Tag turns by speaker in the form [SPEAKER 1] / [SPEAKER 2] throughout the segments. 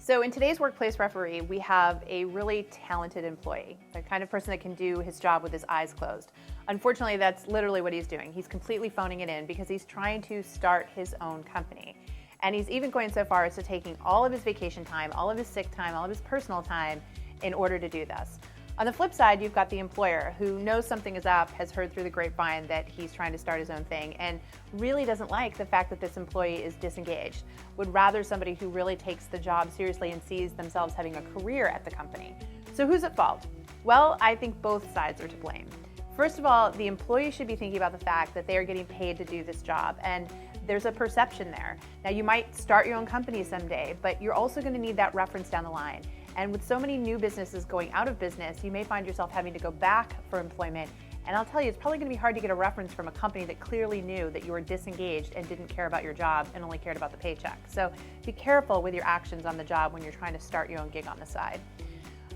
[SPEAKER 1] So in today's workplace referee, we have a really talented employee, the kind of person that can do his job with his eyes closed. Unfortunately, that's literally what he's doing. He's completely phoning it in because he's trying to start his own company. And he's even going so far as to taking all of his vacation time, all of his sick time, all of his personal time in order to do this. On the flip side, you've got the employer who knows something is up, has heard through the grapevine that he's trying to start his own thing, and really doesn't like the fact that this employee is disengaged, would rather somebody who really takes the job seriously and sees themselves having a career at the company. So who's at fault? Well, I think both sides are to blame. First of all, the employee should be thinking about the fact that they are getting paid to do this job, and there's a perception there. Now, you might start your own company someday, but you're also going to need that reference down the line. And with so many new businesses going out of business, you may find yourself having to go back for employment. And I'll tell you, it's probably going to be hard to get a reference from a company that clearly knew that you were disengaged and didn't care about your job and only cared about the paycheck. So be careful with your actions on the job when you're trying to start your own gig on the side.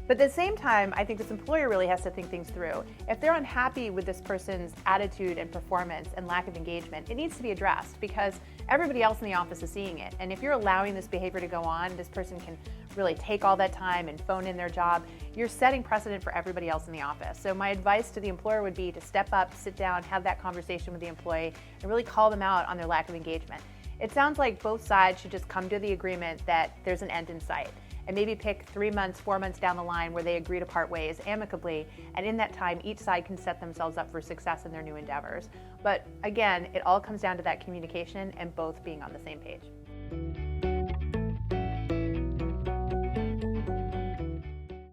[SPEAKER 1] But at the same time, I think this employer really has to think things through. If they're unhappy with this person's attitude and performance and lack of engagement, it needs to be addressed because everybody else in the office is seeing it. And if you're allowing this behavior to go on, this person can really take all that time and phone in their job. You're setting precedent for everybody else in the office. So my advice to the employer would be to step up, sit down, have that conversation with the employee, and really call them out on their lack of engagement. It sounds like both sides should just come to the agreement that there's an end in sight, and maybe pick 3 months, 4 months down the line where they agree to part ways amicably, and in that time, each side can set themselves up for success in their new endeavors. But again, it all comes down to that communication and both being on the same page.